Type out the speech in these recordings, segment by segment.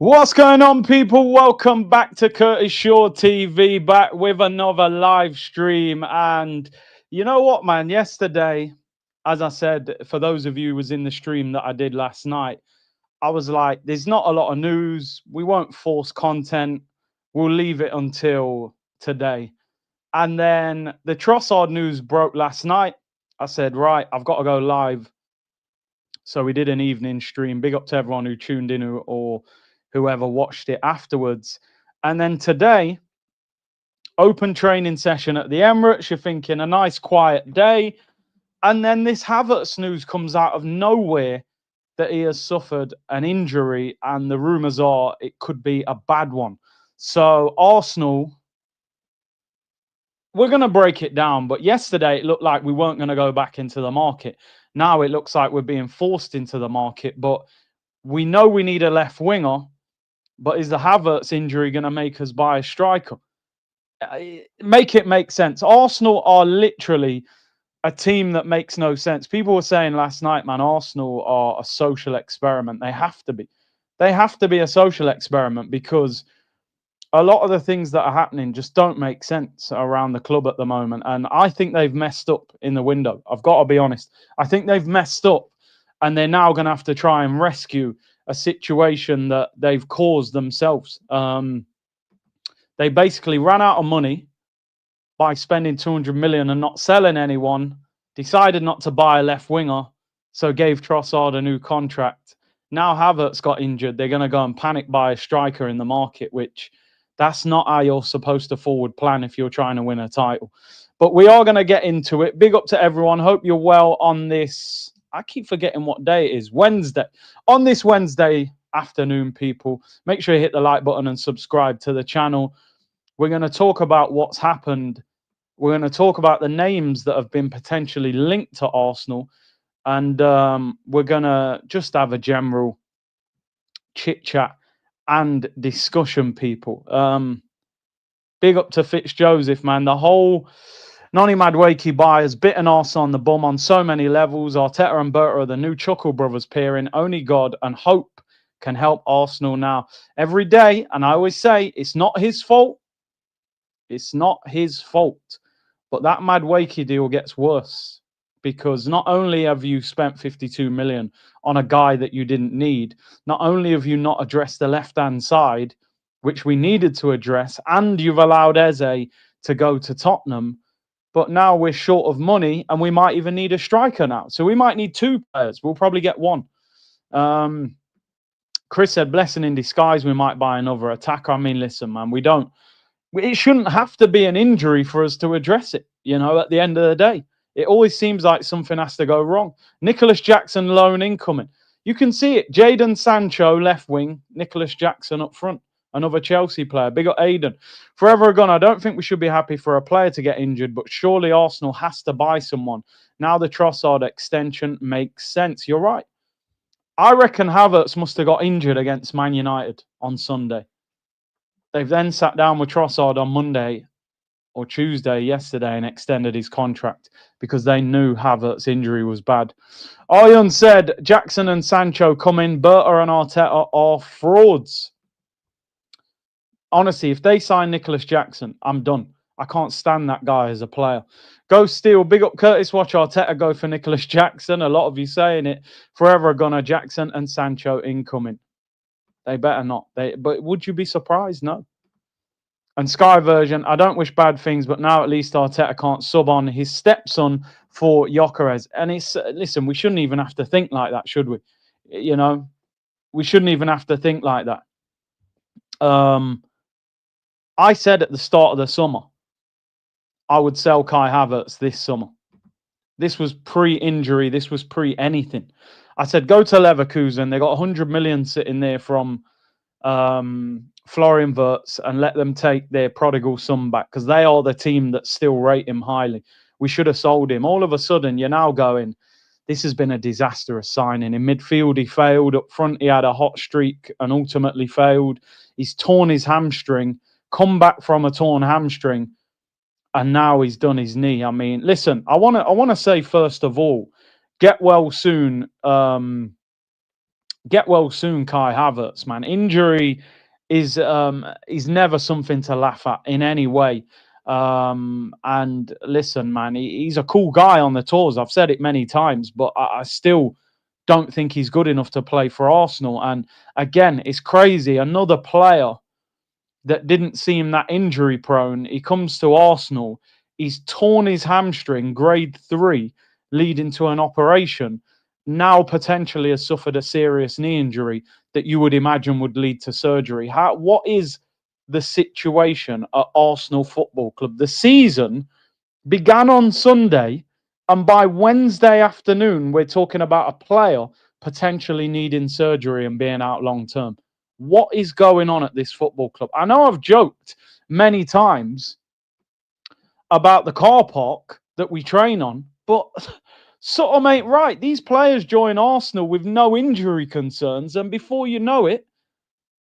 What's going on, people? Welcome back to Curtis Shaw TV, back with another live stream. And you know what, man? Yesterday, as I said, for those of you who was in the stream that I did last night, I was like, there's not a lot of news. We won't force content. We'll leave it until today. And then the Trossard news broke last night. I said, right, I've got to go live. So we did an evening stream. Big up to everyone who tuned in or whoever watched it afterwards. And then today, open training session at the Emirates. You're thinking a nice quiet day. And then this Havertz news comes out of nowhere that he has suffered an injury. And the rumours are it could be a bad one. So Arsenal, we're going to break it down. But yesterday, it looked like we weren't going to go back into the market. Now it looks like we're being forced into the market. But we know we need a left winger. But is the Havertz injury going to make us buy a striker? Make it make sense. Arsenal are literally a team that makes no sense. People were saying last night, man, Arsenal are a social experiment. They have to be. They have to be a social experiment because a lot of the things that are happening just don't make sense around the club at the moment. And I think they've messed up in the window. I've got to be honest. I think they've messed up and they're now going to have to try and rescue a situation that they've caused themselves. They basically ran out of money by spending 200 million and not selling anyone, decided not to buy a left winger, so gave Trossard a new contract. Now Havertz got injured. They're going to go and panic buy a striker in the market, which that's not how you're supposed to forward plan if you're trying to win a title. But we are going to get into it. Big up to everyone. Hope you're well on this. I keep forgetting what day it is. Wednesday. On this Wednesday afternoon, people, make sure you hit the like button and subscribe to the channel. We're going to talk about what's happened. We're going to talk about the names that have been potentially linked to Arsenal. And we're going to just have a general chit-chat and discussion, people. Big up to Fitzjoseph, man. The whole Noni Madueke buy has bitten Arsenal on the bum on so many levels. Arteta and Berta are the new Chuckle brothers peering. Only God and hope can help Arsenal now. Every day, and I always say, it's not his fault. It's not his fault. But that Madueke deal gets worse because not only have you spent 52 million on a guy that you didn't need, not only have you not addressed the left-hand side, which we needed to address, and you've allowed Eze to go to Tottenham, but now we're short of money and we might even need a striker now. So we might need two players. We'll probably get one. Chris said, blessing in disguise, we might buy another attacker. I mean, listen, man, we don't. It shouldn't have to be an injury for us to address it, you know, at the end of the day. It always seems like something has to go wrong. Nicholas Jackson, loan incoming. You can see it. Jadon Sancho, left wing. Nicholas Jackson up front. Another Chelsea player. Big up Aiden. Forever gone. I don't think we should be happy for a player to get injured, but surely Arsenal has to buy someone. Now the Trossard extension makes sense. You're right. I reckon Havertz must have got injured against Man United on Sunday. They've then sat down with Trossard on Monday or Tuesday yesterday and extended his contract because they knew Havertz's injury was bad. Ion said Jackson and Sancho come in. Berta and Arteta are frauds. Honestly, if they sign Nicholas Jackson, I'm done. I can't stand that guy as a player. Go Steel. Big up Curtis. Watch Arteta go for Nicholas Jackson. A lot of you saying it. Forever gonna Jackson and Sancho incoming. They better not. But would you be surprised? No. And Sky version, I don't wish bad things, but now at least Arteta can't sub on his stepson for Gyökeres. And it's, listen, we shouldn't even have to think like that, should we? You know, we shouldn't even have to think like that. I said at the start of the summer, I would sell Kai Havertz this summer. This was pre-injury. This was pre-anything. I said, go to Leverkusen. They got 100 million sitting there from Florian Wirtz and let them take their prodigal son back because they are the team that still rate him highly. We should have sold him. All of a sudden, you're now going, this has been a disastrous signing. In midfield, he failed. Up front, he had a hot streak and ultimately failed. He's torn his hamstring, come back from a torn hamstring, and now he's done his knee. I mean, listen, I want to say, first of all, get well soon get well soon, Kai Havertz, man. Injury is never something to laugh at in any way. And listen, man, he's a cool guy on the tours. I've said it many times, but I still don't think he's good enough to play for Arsenal. And again, it's crazy. Another player that didn't seem that injury prone. He comes to Arsenal. He's torn his hamstring, grade 3, leading to an operation. Now potentially has suffered a serious knee injury that you would imagine would lead to surgery. What is the situation at Arsenal Football Club? The season began on Sunday, and by Wednesday afternoon, we're talking about a player potentially needing surgery and being out long term. What is going on at this football club? I know I've joked many times about the car park that we train on, but sort of ain't right. These players join Arsenal with no injury concerns, and before you know it,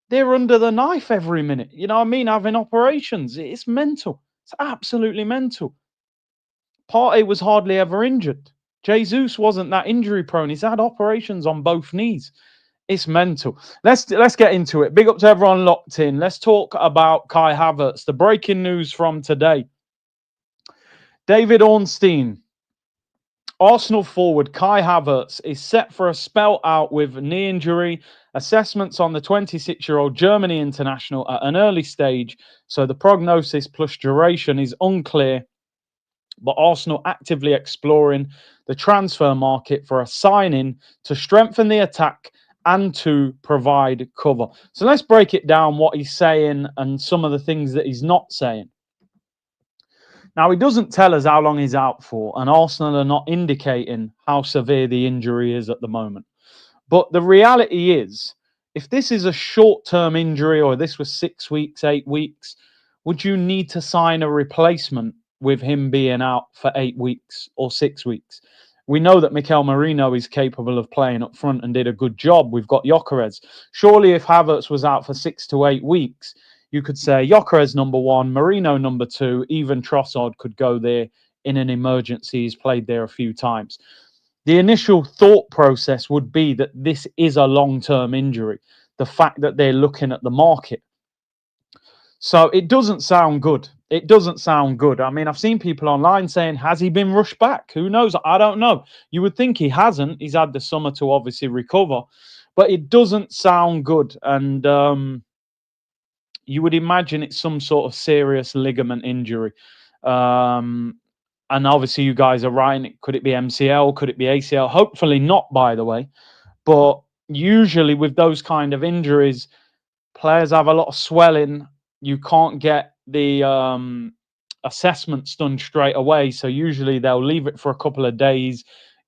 they're under the knife every minute. You know what I mean? Having operations. It's mental. It's absolutely mental. Partey was hardly ever injured. Jesus wasn't that injury prone. He's had operations on both knees. It's mental. Let's get into it. Big up to everyone locked in. Let's talk about Kai Havertz. The breaking news from today. David Ornstein, Arsenal forward Kai Havertz is set for a spell out with knee injury. Assessments on the 26-year-old Germany international at an early stage, so the prognosis plus duration is unclear. But Arsenal actively exploring the transfer market for a signing to strengthen the attack and to provide cover. So let's break it down, what he's saying and some of the things that he's not saying. Now, he doesn't tell us how long he's out for, and Arsenal are not indicating how severe the injury is at the moment. But the reality is, if this is a short-term injury or this was 6 weeks, 8 weeks, would you need to sign a replacement with him being out for 8 weeks or 6 weeks? We know that Mikel Merino is capable of playing up front and did a good job. We've got Gyökeres. Surely if Havertz was out for 6 to 8 weeks, you could say Gyökeres number 1, Merino number 2, even Trossard could go there in an emergency. He's played there a few times. The initial thought process would be that this is a long-term injury, the fact that they're looking at the market. So it doesn't sound good. It doesn't sound good. I mean, I've seen people online saying, has he been rushed back? Who knows? I don't know. You would think he hasn't. He's had the summer to obviously recover, but it doesn't sound good. And you would imagine it's some sort of serious ligament injury. And obviously you guys are writing, could it be MCL? Could it be ACL? Hopefully not, by the way. But usually with those kind of injuries, players have a lot of swelling. You can't get the assessments done straight away. So usually they'll leave it for a couple of days,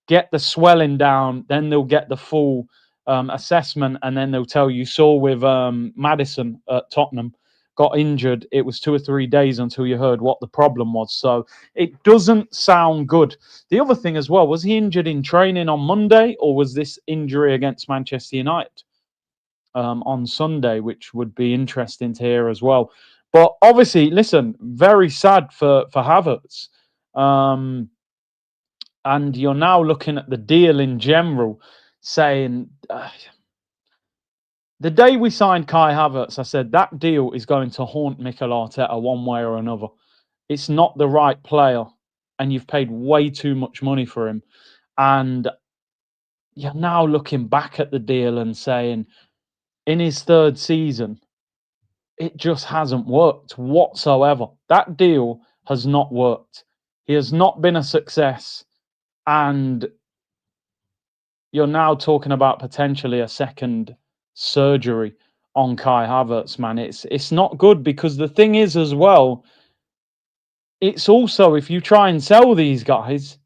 get the swelling down, then they'll get the full assessment, and then they'll tell you. Saw with Maddison at Tottenham, got injured. It was 2 or 3 days until you heard what the problem was. So it doesn't sound good. The other thing as well, was he injured in training on Monday, or was this injury against Manchester United on Sunday, which would be interesting to hear as well. But obviously, listen, very sad for Havertz. And you're now looking at the deal in general, saying the day we signed Kai Havertz, I said that deal is going to haunt Mikel Arteta one way or another. It's not the right player, and you've paid way too much money for him. And you're now looking back at the deal and saying, in his 3rd season, it just hasn't worked whatsoever. That deal has not worked. He has not been a success. And you're now talking about potentially a second surgery on Kai Havertz, man. It's not good, because the thing is as well, it's also, if you try and sell these guys,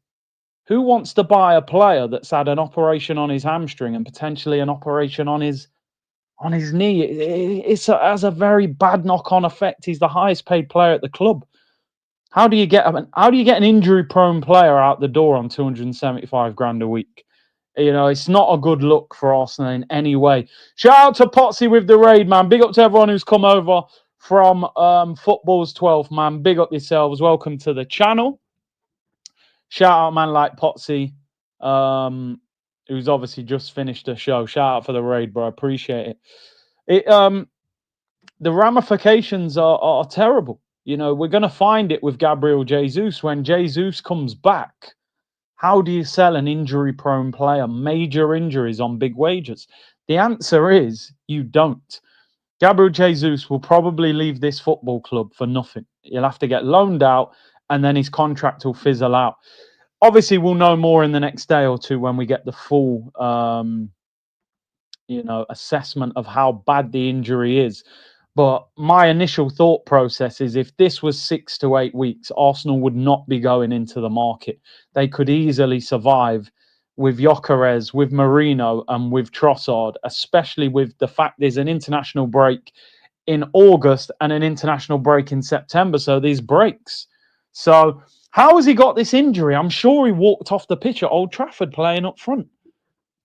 who wants to buy a player that's had an operation on his hamstring and potentially an operation on his knee? It has a very bad knock-on effect. He's the highest paid player at the club. How do you get an injury-prone player out the door on 275 grand a week? You know, it's not a good look for Arsenal in any way. Shout out to Potsy with the raid, man. Big up to everyone who's come over from Football's 12th, man. Big up yourselves. Welcome to the channel. Shout out, man, like Potsy, who who's obviously just finished the show. Shout out for the raid, bro. I appreciate it. The ramifications are terrible. You know, we're going to find it with Gabriel Jesus. When Jesus comes back, how do you sell an injury-prone player, major injuries on big wages? The answer is you don't. Gabriel Jesus will probably leave this football club for nothing. He'll have to get loaned out, and then his contract will fizzle out. Obviously, we'll know more in the next day or two when we get the full assessment of how bad the injury is. But my initial thought process is if this was 6 to 8 weeks, Arsenal would not be going into the market. They could easily survive with Gyökeres, with Marino, and with Trossard, especially with the fact there's an international break in August and an international break in September. So these breaks. So how has he got this injury? I'm sure he walked off the pitch at Old Trafford playing up front.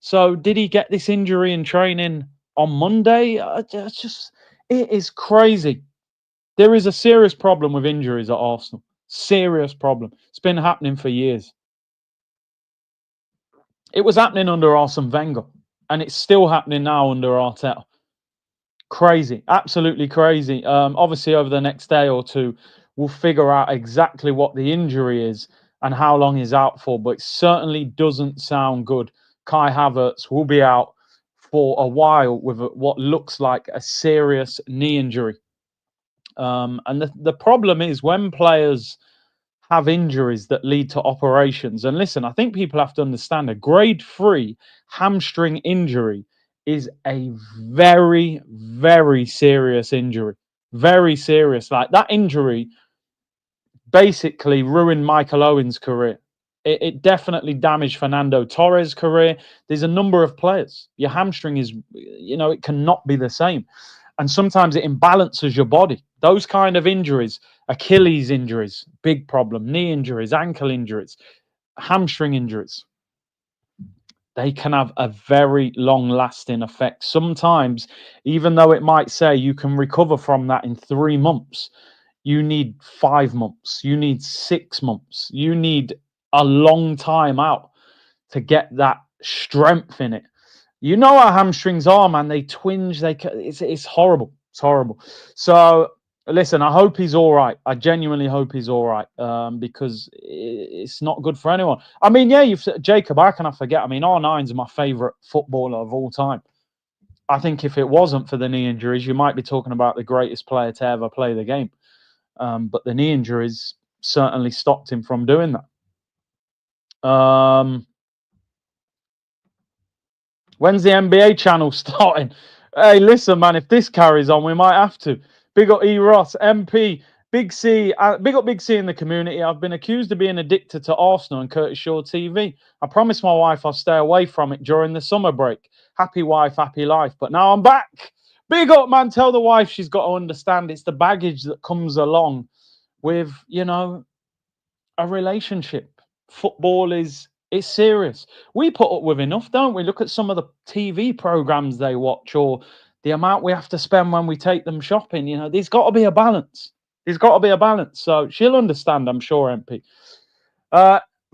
So did he get this injury in training on Monday? It is crazy. There is a serious problem with injuries at Arsenal. Serious problem. It's been happening for years. It was happening under Arsene Wenger, and it's still happening now under Arteta. Crazy. Absolutely crazy. Obviously, over the next day or two, we'll figure out exactly what the injury is and how long he's out for, but it certainly doesn't sound good. Kai Havertz will be out for a while with what looks like a serious knee injury. And the problem is when players have injuries that lead to operations, and listen, I think people have to understand a grade 3 hamstring injury is a very, very serious injury. Very serious. Like that injury basically ruined Michael Owen's career. It definitely damaged Fernando Torres' career. There's a number of players. Your hamstring is, it cannot be the same. And sometimes it imbalances your body. Those kind of injuries, Achilles injuries, big problem. Knee injuries, ankle injuries, hamstring injuries. They can have a very long-lasting effect. Sometimes, even though it might say you can recover from that in 3 months, you need 5 months. You need 6 months. You need a long time out to get that strength in it. You know how hamstrings are, man. They twinge. It's horrible. It's horrible. So listen, I hope he's all right. I genuinely hope he's all right because it's not good for anyone. I mean, yeah, Jacob, how can I forget? I mean, R9's my favourite footballer of all time. I think if it wasn't for the knee injuries, you might be talking about the greatest player to ever play the game. But the knee injuries certainly stopped him from doing that. When's the NBA channel starting? Hey, listen, man, if this carries on, we might have to. Big up E. Ross, MP, Big C, big up Big C in the community. I've been accused of being addicted to Arsenal and Curtis Shaw TV. I promised my wife I'll stay away from it during the summer break. Happy wife, happy life. But now I'm back. Big up, man. Tell the wife she's got to understand it's the baggage that comes along with, a relationship. Football it's serious. We put up with enough, don't we? Look at some of the TV programs they watch or the amount we have to spend when we take them shopping. There's got to be a balance. There's got to be a balance. So she'll understand, I'm sure, MP.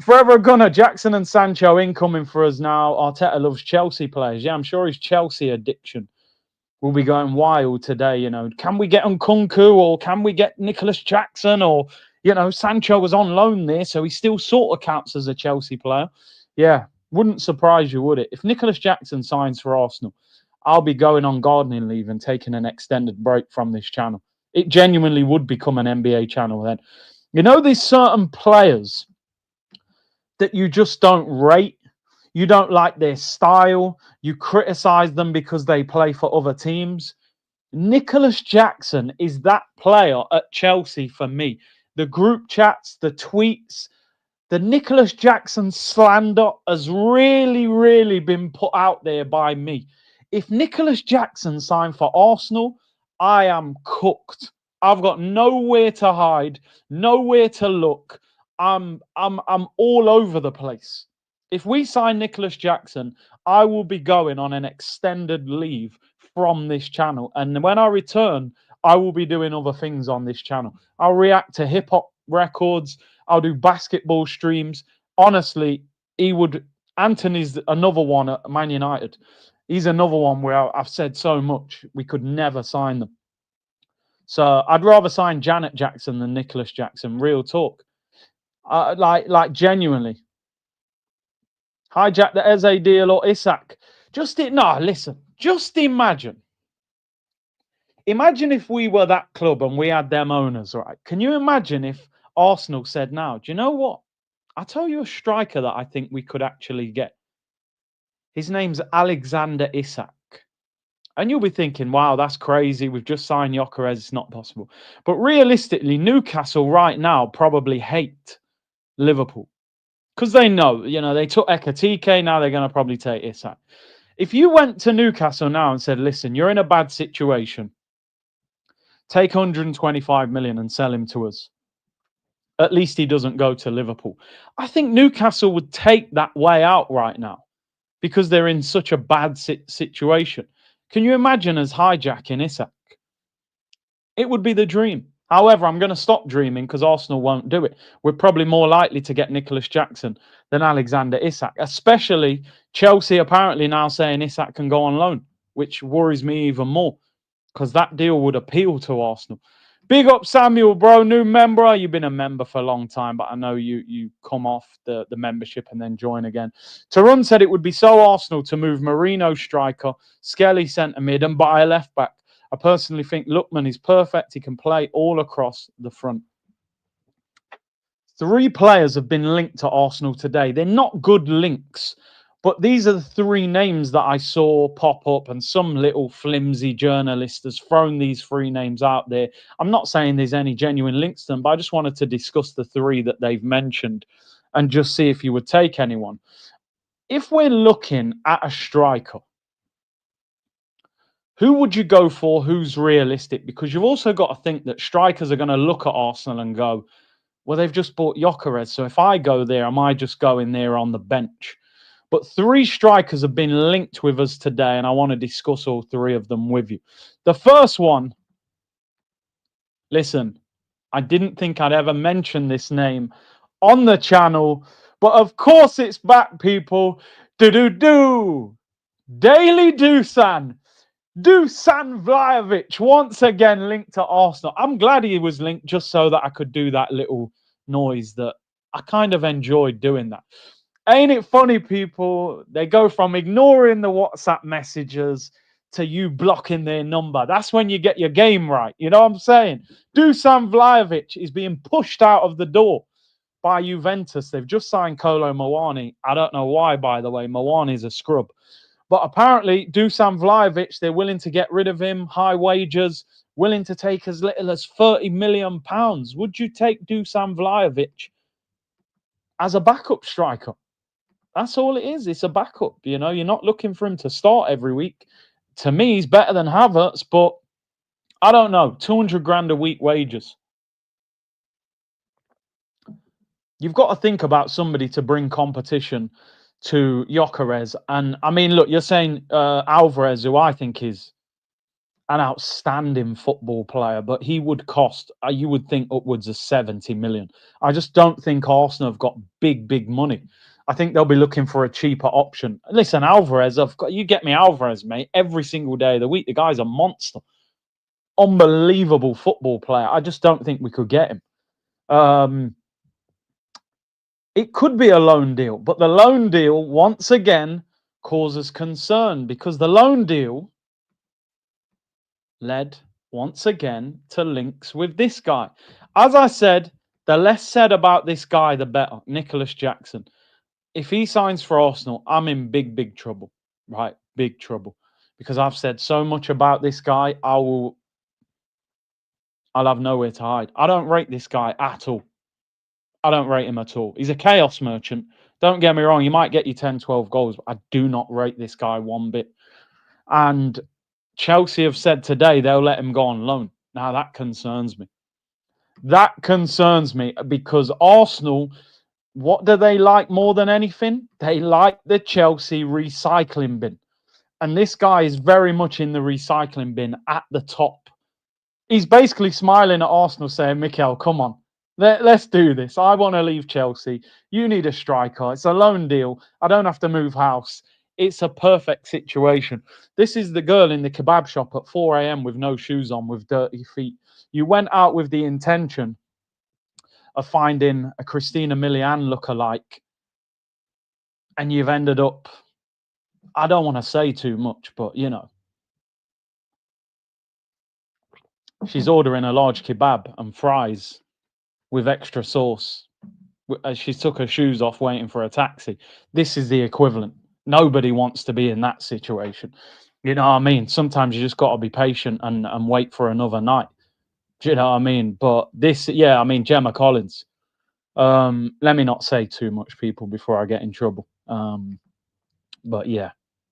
Forever Gunner, Jackson and Sancho incoming for us now. Arteta loves Chelsea players. Yeah, I'm sure his Chelsea addiction will be going wild today. Can we get Nkunku or can we get Nicholas Jackson or... Sancho was on loan there, so he still sort of counts as a Chelsea player. Yeah, wouldn't surprise you, would it? If Nicholas Jackson signs for Arsenal, I'll be going on gardening leave and taking an extended break from this channel. It genuinely would become an NBA channel then. There's certain players that you just don't rate. You don't like their style. You criticize them because they play for other teams. Nicholas Jackson is that player at Chelsea for me. The group chats, the tweets, the Nicholas Jackson slander has really, really been put out there by me. If Nicholas Jackson signed for Arsenal, I am cooked. I've got nowhere to hide, nowhere to look. I'm all over the place. If we sign Nicholas Jackson, I will be going on an extended leave from this channel. And when I return, I will be doing other things on this channel. I'll react to hip-hop records. I'll do basketball streams. Honestly, he would Anthony's another one at Man United. He's another one where I've said so much we could never sign them. So I'd rather sign Janet Jackson than Nicholas Jackson. Real talk. Like genuinely. Hijack the Eze deal or Isak. Listen. Just imagine. Imagine if we were that club and we had them owners, right? Can you imagine if Arsenal said, now, do you know what? I'll tell you a striker that I think we could actually get. His name's Alexander Isak. And you'll be thinking, wow, that's crazy. We've just signed Gyökeres. It's not possible. But realistically, Newcastle right now probably hate Liverpool. Because they know, they took Ekatike. Now they're going to probably take Isak. If you went to Newcastle now and said, listen, you're in a bad situation. Take 125 million and sell him to us. At least he doesn't go to Liverpool. I think Newcastle would take that way out right now because they're in such a bad situation. Can you imagine us hijacking Isak? It would be the dream. However, I'm going to stop dreaming because Arsenal won't do it. We're probably more likely to get Nicholas Jackson than Alexander Isak, especially Chelsea apparently now saying Isak can go on loan, which worries me even more because that deal would appeal to Arsenal. Big up Samuel, bro, new member. You've been a member for a long time, but I know you come off the membership and then join again. Tarun said it would be so Arsenal to move Marino striker, Skelly centre mid and buy a left back. I personally think Lookman is perfect. He can play all across the front. 3 players have been linked to Arsenal today. They're not good links, but these are the 3 names that I saw pop up, and some little flimsy journalist has thrown these 3 names out there. I'm not saying there's any genuine links to them, but I just wanted to discuss the 3 that they've mentioned and just see if you would take anyone. If we're looking at a striker, who would you go for? Who's realistic? Because you've also got to think that strikers are going to look at Arsenal and go, well, they've just bought Gyökeres, so if I go there, am I just going there on the bench? But 3 strikers have been linked with us today, and I want to discuss all 3 of them with you. The first one, listen, I didn't think I'd ever mention this name on the channel, but of course it's back, people. Daily Dusan. Dusan Vlahovic, once again linked to Arsenal. I'm glad he was linked just so that I could do that little noise that I kind of enjoyed doing that. Ain't it funny, people? They go from ignoring the WhatsApp messages to you blocking their number. That's when you get your game right. You know what I'm saying? Dusan Vlahovic is being pushed out of the door by Juventus. They've just signed Kolo Muani. I don't know why, by the way. Muani's a scrub. But apparently, Dusan Vlahovic, they're willing to get rid of him, high wages, willing to take as little as £30 million. Would you take Dusan Vlahovic as a backup striker? That's all it is. It's a backup. You're not looking for him to start every week. To me, he's better than Havertz, but I don't know. 200 grand a week wages. You've got to think about somebody to bring competition to Gyökeres. And I mean, look, you're saying Alvarez, who I think is an outstanding football player, but he would cost, you would think, upwards of 70 million. I just don't think Arsenal have got big money. I think they'll be looking for a cheaper option. Listen, Alvarez, you get me Alvarez, mate, every single day of the week. The guy's a monster. Unbelievable football player. I just don't think we could get him. It could be a loan deal, but the loan deal, once again, causes concern because the loan deal led, once again, to links with this guy. As I said, the less said about this guy, the better. Nicholas Jackson. If he signs for Arsenal, I'm in big trouble, right? Big trouble. Because I've said so much about this guy, I'll have nowhere to hide. I don't rate this guy at all. I don't rate him at all. He's a chaos merchant. Don't get me wrong. You might get you 10, 12 goals, but I do not rate this guy one bit. And Chelsea have said today they'll let him go on loan. Now, that concerns me. That concerns me because Arsenal, what do they like more than anything? They like the Chelsea recycling bin. And this guy is very much in the recycling bin at the top. He's basically smiling at Arsenal saying, Mikel, come on. Let's do this. I want to leave Chelsea. You need a striker. It's a loan deal. I don't have to move house. It's a perfect situation. This is the girl in the kebab shop at 4 a.m. with no shoes on, with dirty feet. You went out with the intention of finding a Christina Milian lookalike, and you've ended up, I don't want to say too much, but you know, she's ordering a large kebab and fries with extra sauce as she took her shoes off waiting for a taxi. This is the equivalent. Nobody wants to be in that situation. You know what I mean? Sometimes you just got to be patient and wait for another night. Do you know what I mean? But this, yeah, I mean, Gemma Collins. Let me not say too much, people, before I get in trouble. But yeah,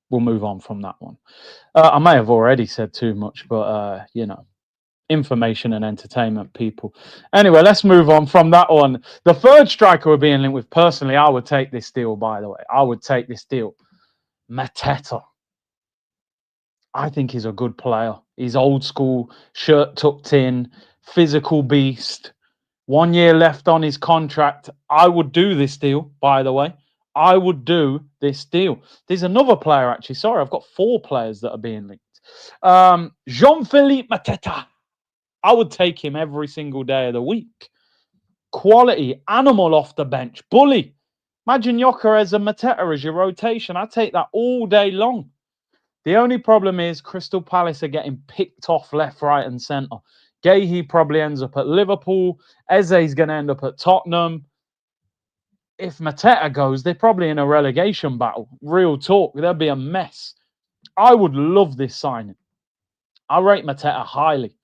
we'll move on from that one. I may have already said too much, but you know, information and entertainment, people. Anyway, let's move on from that one. The third striker we're being linked with, personally, I would take this deal, by the way. I would take this deal. Mateta. I think he's a good player. He's old school, shirt tucked in, physical beast. 1 year left on his contract. I would do this deal, by the way. I would do this deal. There's another player, actually. Sorry, I've got 4 players that are being linked. Jean-Philippe Mateta. I would take him every single day of the week. Quality, animal off the bench, bully. Imagine Gyökeres and Mateta as your rotation. I'd take that all day long. The only problem is Crystal Palace are getting picked off left, right, and centre. Gahey probably ends up at Liverpool. Eze's going to end up at Tottenham. If Mateta goes, they're probably in a relegation battle. Real talk. There'll be a mess. I would love this signing. I rate Mateta highly.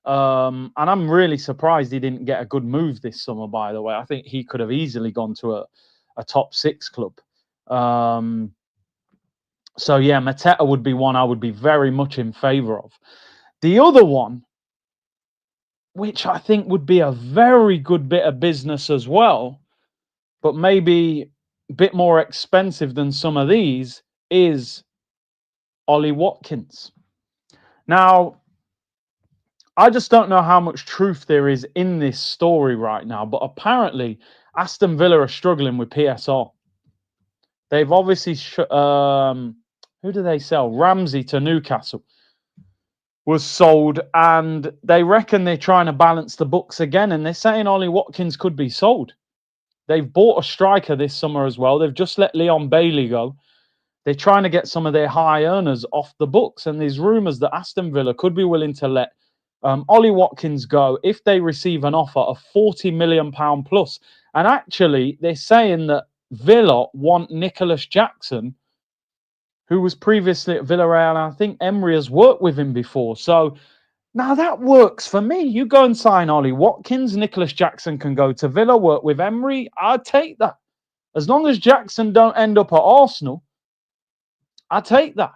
And I'm really surprised he didn't get a good move this summer, by the way. I think he could have easily gone to a top 6 club. So, yeah, Mateta would be one I would be very much in favour of. The other one, which I think would be a very good bit of business as well, but maybe a bit more expensive than some of these, is Ollie Watkins. Now, I just don't know how much truth there is in this story right now, but apparently Aston Villa are struggling with PSR. They've obviously, who do they sell? Ramsey to Newcastle was sold, and they reckon they're trying to balance the books again, and they're saying Ollie Watkins could be sold. They've bought a striker this summer as well. They've just let Leon Bailey go. They're trying to get some of their high earners off the books, and there's rumours that Aston Villa could be willing to let Ollie Watkins go if they receive an offer of £40 million plus. And actually, they're saying that Villa want Nicholas Jackson, who was previously at Villarreal, and I think Emery has worked with him before. So now that works for me. You go and sign Ollie Watkins. Nicholas Jackson can go to Villa, work with Emery. I'd take that. As long as Jackson don't end up at Arsenal, I take that.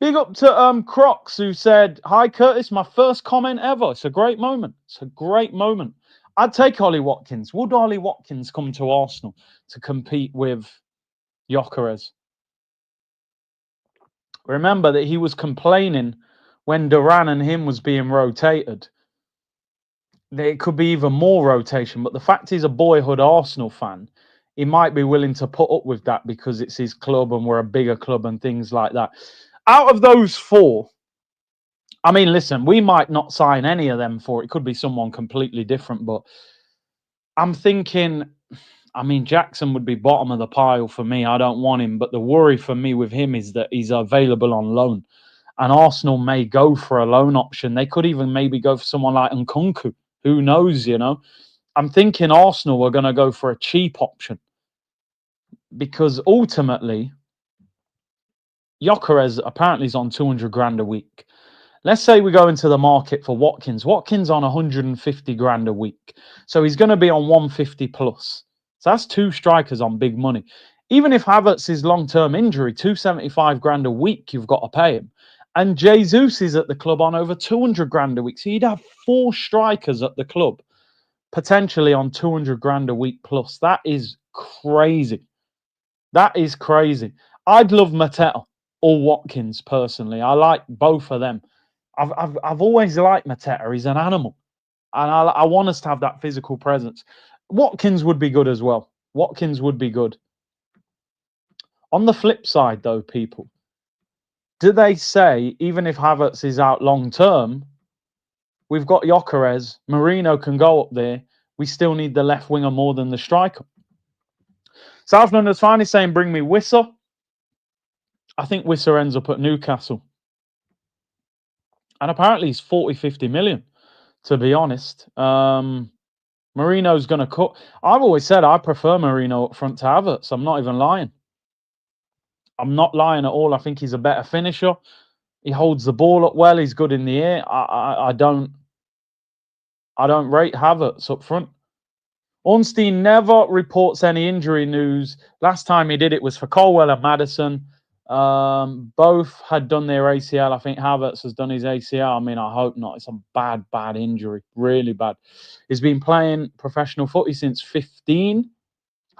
Big up to Crocs, who said, "Hi Curtis, my first comment ever." It's a great moment. It's a great moment. I'd take Ollie Watkins. Would Ollie Watkins come to Arsenal to compete with Gyökeres? Remember that he was complaining when Duran and him was being rotated. There could be even more rotation, but the fact he's a boyhood Arsenal fan, he might be willing to put up with that because it's his club and we're a bigger club and things like that. Out of those 4, I mean, listen, we might not sign any of them for it. It could be someone completely different, but I'm thinking, I mean, Jackson would be bottom of the pile for me. I don't want him, but the worry for me with him is that he's available on loan, and Arsenal may go for a loan option. They could even maybe go for someone like Nkunku. Who knows, you know? I'm thinking Arsenal are going to go for a cheap option because ultimately, Gyökeres apparently is on 200 grand a week. Let's say we go into the market for Watkins. Watkins on 150 grand a week. So he's going to be on 150 plus. So that's 2 strikers on big money. Even if Havertz is long-term injury, 275 grand a week, you've got to pay him. And Jesus is at the club on over 200 grand a week. So you'd have 4 strikers at the club, potentially on 200 grand a week plus. That is crazy. That is crazy. I'd love Mateta or Watkins personally. I like both of them. I've always liked Mateta. He's an animal. And I want us to have that physical presence. Watkins would be good as well. Watkins would be good. On the flip side, though, people, do they say, even if Havertz is out long term, we've got Gyökeres, Marino can go up there, we still need the left winger more than the striker? South London's finally saying, bring me Wissa. I think Wissa ends up at Newcastle. And apparently he's 40, 50 million, to be honest. Marino's going to cut. I've always said I prefer Marino up front to Havertz. I'm not even lying. I'm not lying at all. I think he's a better finisher. He holds the ball up well. He's good in the air. I don't rate Havertz up front. Ornstein never reports any injury news. Last time he did it was for Colwell and Maddison. Both had done their ACL. I think Havertz has done his ACL. I mean, I hope not. It's a bad injury. Really bad. He's been playing professional footy since 15.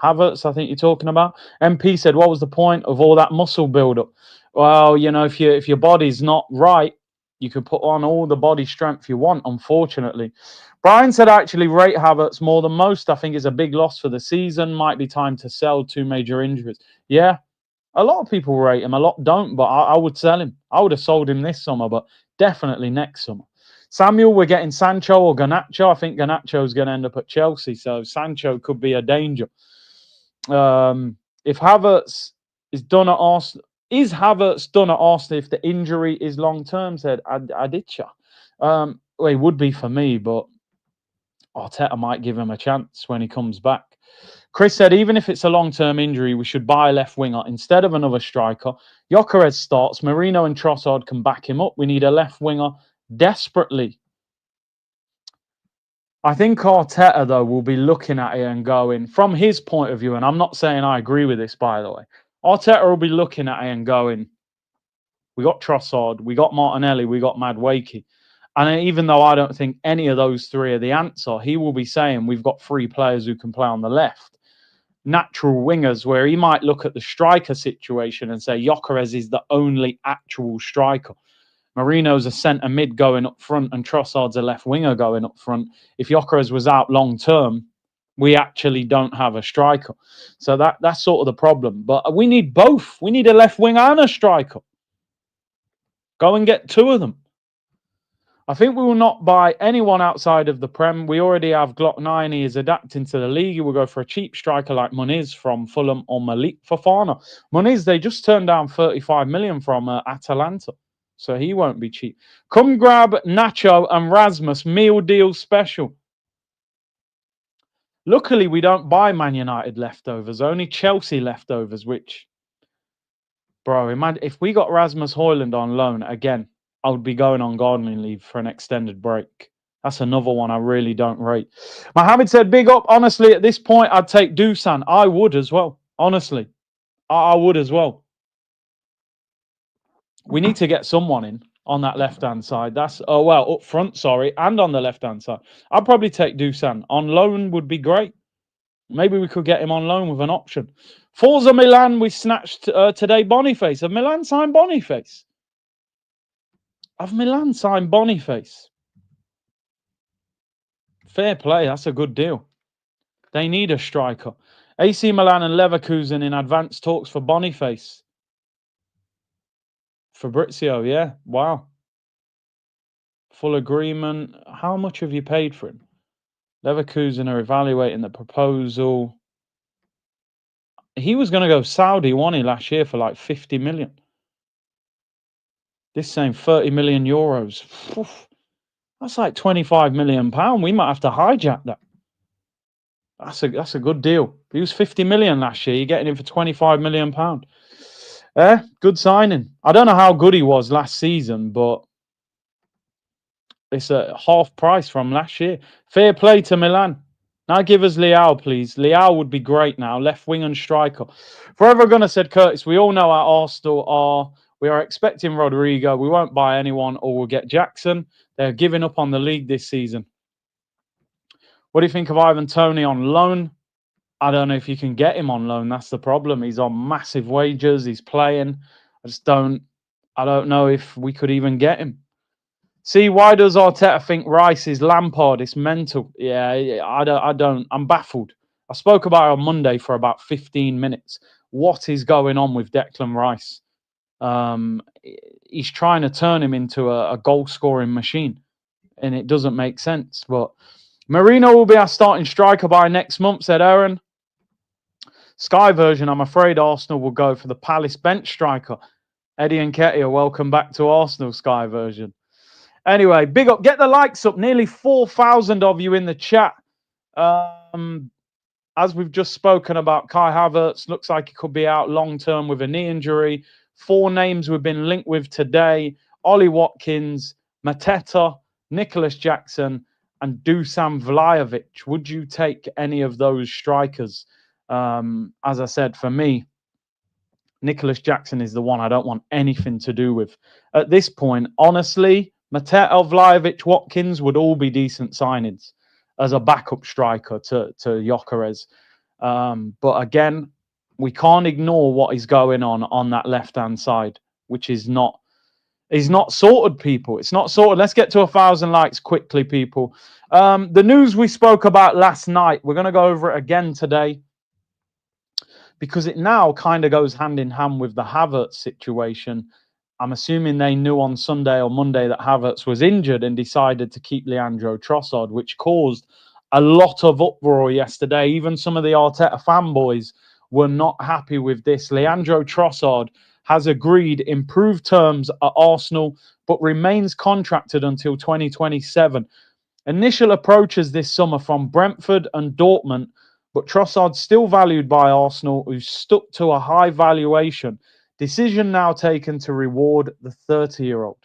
Havertz, I think you're talking about. MP said, what was the point of all that muscle build-up? Well, you know, if your body's not right, you can put on all the body strength you want, unfortunately. Brian said, I actually rate Havertz more than most. I think it's a big loss for the season. Might be time to sell, 2 major injuries. Yeah, a lot of people rate him. A lot don't, but I would sell him. I would have sold him this summer, but definitely next summer. Samuel, we're getting Sancho or Garnacho. I think Garnacho's going to end up at Chelsea, so Sancho could be a danger. If Havertz is done at Arsenal, is Havertz done at Arsenal if the injury is long term? Said Aditya. Well, he would be for me, but Arteta might give him a chance when he comes back. Chris said, even if it's a long term injury, we should buy a left winger instead of another striker. Gyökeres starts. Marino and Trossard can back him up. We need a left winger desperately. I think Arteta, though, will be looking at it and going, from his point of view, and I'm not saying I agree with this, by the way, Arteta will be looking at it and going, we got Trossard, we got Martinelli, we got Madueke. And even though I don't think any of those 3 are the answer, he will be saying we've got 3 players who can play on the left. Natural wingers, where he might look at the striker situation and say Gyökeres is the only actual striker. Marino's a centre mid going up front and Trossard's a left winger going up front. If Gyökeres was out long term, we actually don't have a striker. So that's sort of the problem. But we need both. We need a left winger and a striker. Go and get 2 of them. I think we will not buy anyone outside of the Prem. We already have Glock 9. He is adapting to the league. He will go for a cheap striker like Muniz from Fulham or Malik Fofana. Muniz, they just turned down 35 million from Atalanta. So he won't be cheap. Come grab Nacho and Rasmus. Meal deal special. Luckily, we don't buy Man United leftovers. Only Chelsea leftovers, which, bro, imagine if we got Rasmus Højlund on loan again, I would be going on gardening leave for an extended break. That's another one I really don't rate. Mohammed said, big up. Honestly, at this point, I'd take Dusan. I would as well. Honestly, I would as well. We need to get someone in on that left-hand side. That's, up front, sorry, and on the left-hand side. I'd probably take Dusan. On loan would be great. Maybe we could get him on loan with an option. Forza Milan, we snatched today Boniface. Have Milan signed Boniface? Have Milan signed Boniface? Fair play. That's a good deal. They need a striker. AC Milan and Leverkusen in advanced talks for Boniface. Fabrizio, yeah. Wow. Full agreement. How much have you paid for him? Leverkusen are evaluating the proposal. He was going to go Saudi, wasn't he, last year for like 50 million. This same 30 million euros. Oof. That's like 25 million pound. We might have to hijack that. That's a good deal. He was 50 million last year. You're getting him for 25 million pound. Good signing. I don't know how good he was last season, but it's a half price from last year. Fair play to Milan. Now give us Leao, please. Leao would be great now. Left wing and striker. Forever Gunner said, Curtis, we all know how Arsenal are. We are expecting Rodrigo. We won't buy anyone or we'll get Jackson. They're giving up on the league this season. What do you think of Ivan Toney on loan? I don't know if you can get him on loan. That's the problem. He's on massive wages. He's playing. I don't know if we could even get him. See, why does Arteta think Rice is Lampard? It's mental. Yeah, I don't. I'm baffled. I spoke about it on Monday for about 15 minutes. What is going on with Declan Rice? He's trying to turn him into a goal-scoring machine, and it doesn't make sense. But Marino will be our starting striker by next month, said Aaron. Sky version, I'm afraid Arsenal will go for the Palace bench striker. Eddie and Ketia, welcome back to Arsenal, Sky version. Anyway, big up. Get the likes up. Nearly 4,000 of you in the chat. As we've just spoken about, Kai Havertz looks like he could be out long-term with a knee injury. 4 names we've been linked with today. Ollie Watkins, Mateta, Nicholas Jackson, and Dusan Vlahovic. Would you take any of those strikers? As I said, for me, Nicholas Jackson is the one I don't want anything to do with. At this point, honestly, Mateta, Vlahovic, Watkins would all be decent signings as a backup striker to Gyökeres. But again, we can't ignore what is going on that left-hand side, which is not sorted, people. It's not sorted. Let's get to 1,000 likes quickly, people. The news we spoke about last night, we're going to go over it again today, because it now kind of goes hand in hand with the Havertz situation. I'm assuming they knew on Sunday or Monday that Havertz was injured and decided to keep Leandro Trossard, which caused a lot of uproar yesterday. Even some of the Arteta fanboys were not happy with this. Leandro Trossard has agreed improved terms at Arsenal, but remains contracted until 2027. Initial approaches this summer from Brentford and Dortmund, but Trossard's still valued by Arsenal, who stuck to a high valuation. Decision now taken to reward the 30-year-old.